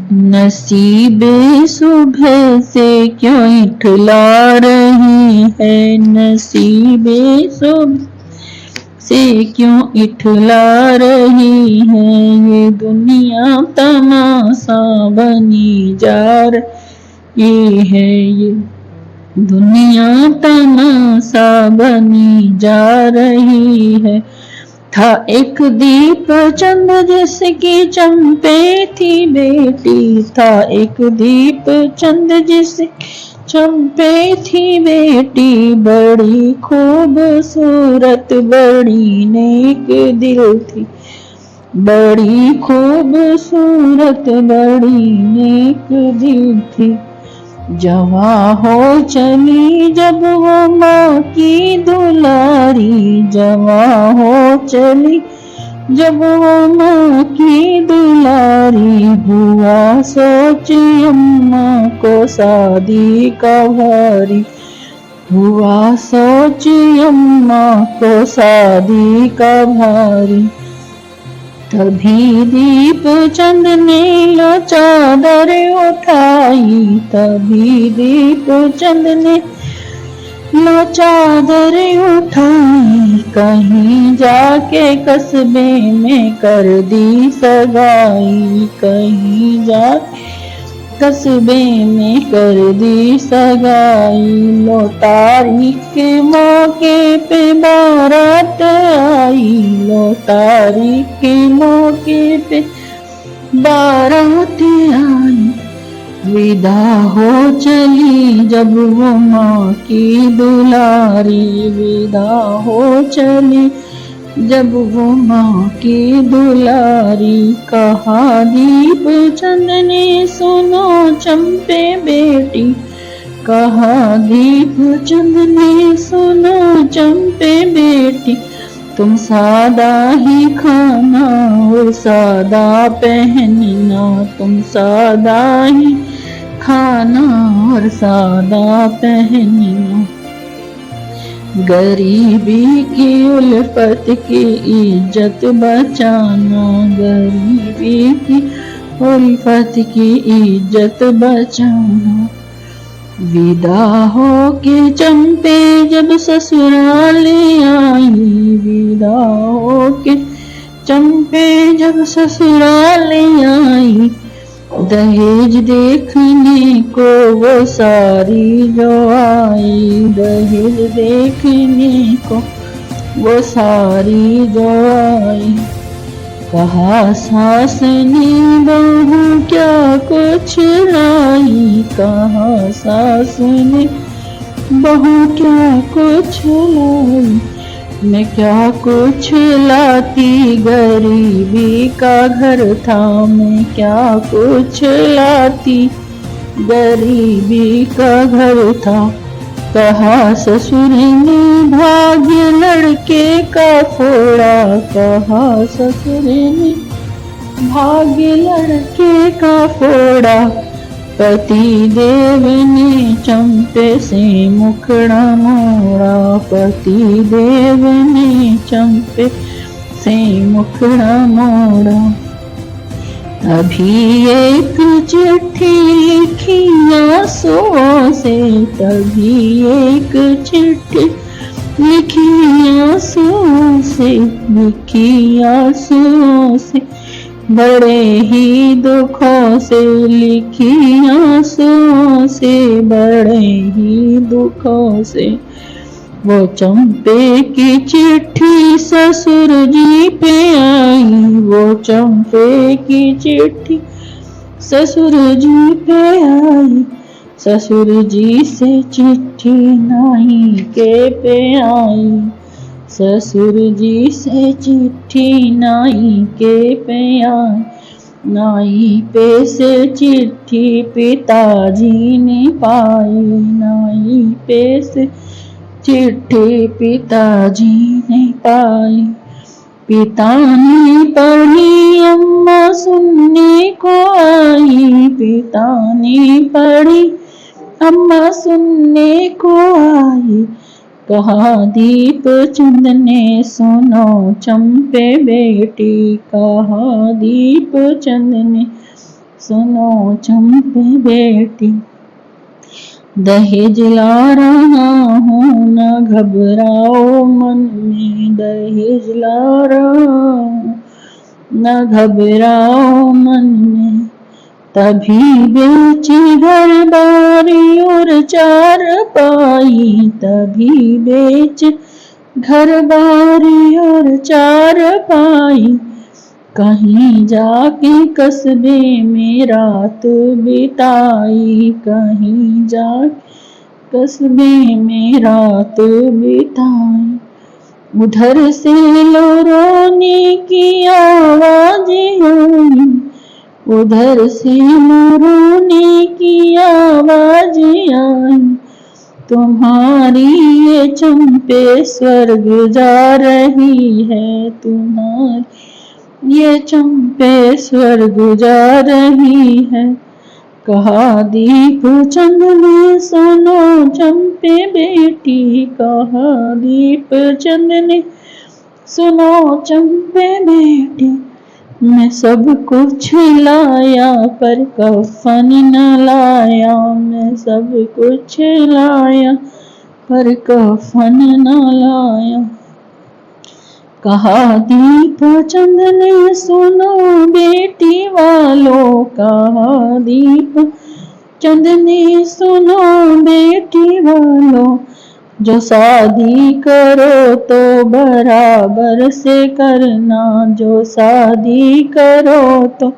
नसीबे सुबह से क्यों इठला रही है, नसीबे सुबह से क्यों इठला रही है, ये दुनिया तमाशा बनी जा रही है, ये दुनिया तमाशा बनी जा रही है। था एक दीप चंद जिसकी चंपे थी बेटी, था एक दीप चंद जिसकी चंपे थी बेटी, बड़ी खूबसूरत बड़ी नेक दिल थी, बड़ी खूबसूरत बड़ी नेक दिल थी। जवां हो चली जब वो माँ की दुलारी, जवां हो चली जब वो माँ की दुलारी, हुआ सोच अम्मा को शादी का भारी, हुआ सोच अम्मा को शादी का भारी। तभी दीप चंद ने लो चादर उठाई, तभी दीप चंद ने लो चादर उठाई, कहीं जाके कस्बे में कर दी सगाई, कहीं जाके कस्बे में कर दी सगाई। लो तारीख के मौके पे बारात आई, लो तारीख के मौके पे बारात आई, विदा हो चली जब वो माँ की दुलारी, विदा हो चली जब वो माँ की दुलारी। कहा दीप चंद ने सुनो चंपे बेटी, कहा दीप चंद ने सुनो चंपे बेटी, तुम सादा ही खाना और सादा पहनना, तुम सादा ही खाना और सादा पहनना। गरीबी की उल्फत की इज्जत बचाना, गरीबी की उल्फत की इज्जत बचाना। विदा हो के चंपे जब ससुराल आई, विदा हो के चंपे जब ससुराल आई, दहेज देखने को वो सारी जो आई, दहेज देखने को वो सारी जो आई। कहा सास ने बहू क्या कुछ लाई, कहा सास ने बहू क्या कुछ लाई, मैं क्या कुछ लाती गरीबी का घर था, मैं क्या कुछ लाती गरीबी का घर था। कहा ससुर ने भाग्य लड़के का फोड़ा, कहा ससुर ने भाग्य लड़के का फोड़ा, पति देव ने चंपे से मुखड़ा मोड़ा, पति देव ने चंपे से मुखड़ा मोड़ा। तभी एक चिट्ठी लिखी आंसुओं से, तभी एक चिट्ठी लिखी आंसुओं से, लिखी आंसुओं से, बड़े ही दुखों से लिखी आंसुओं से, बड़े ही दुखों से। वो चंपे की चिट्ठी ससुर जी पे आई, वो चंपे की चिट्ठी ससुर जी पे आई, ससुर जी से चिट्ठी नाई के पे आई, ससुर जी से चिट्ठी नाई के पे आई, नाई पे से चिट्ठी पिताजी ने पाई, नाई पे से चिट्ठी पिताजी ने पाई। पिता ने पढ़ी अम्मा सुनने को आई, पिता ने पढ़ी अम्मा सुनने को आई। कहा दीप चंद ने सुनो चंपे बेटी, कहा दीप चंद ने सुनो चंपे बेटी, दहेज ला रहा हूँ न घबराओ मन में, दहेज ला रहा हूँ न घबराओ मन में। तभी बेची घर बारी और चार पाई, तभी बेच घर बारी और चार पाई। कहीं जाके कस्बे में रात बिताई, कहीं जाके कस्बे में रात बिताई। उधर से लो रोने की आवाज आई, उधर से लो रोने की आवाज आई। तुम्हारी ये चंपे स्वर्ग जा रही है, तुम्हारी ये चंपे स्वर्ग जा रही है। कहा दीप चंद ने सुनो चंपे बेटी, कहा दीप चंद ने सुनो चंपे बेटी। मैं सब कुछ लाया पर कफन न लाया, मैं सब कुछ लाया पर कफन न लाया। कहा दीप चंद ने सुनो बेटी वालों, कहा दीप चंद ने सुनो बेटी वालों। जो शादी करो तो बराबर से करना, जो शादी करो तो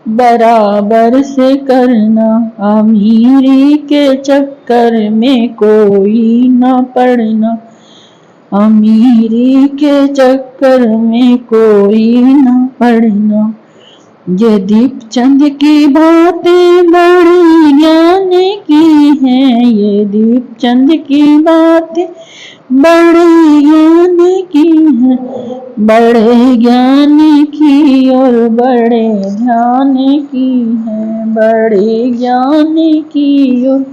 बराबर से करना। अमीरी के चक्कर में कोई न पड़ना, अमीरी के चक्कर में कोई न पड़ना। ये दीपचंद की बातें बड़ी ज्ञान की हैं, ये दीपचंद की बातें बड़ी ज्ञान की हैं। बड़े ज्ञान की और बड़े ध्यान की हैं, बड़े ज्ञान की और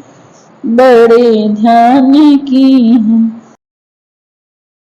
बड़े ध्यान की हैं।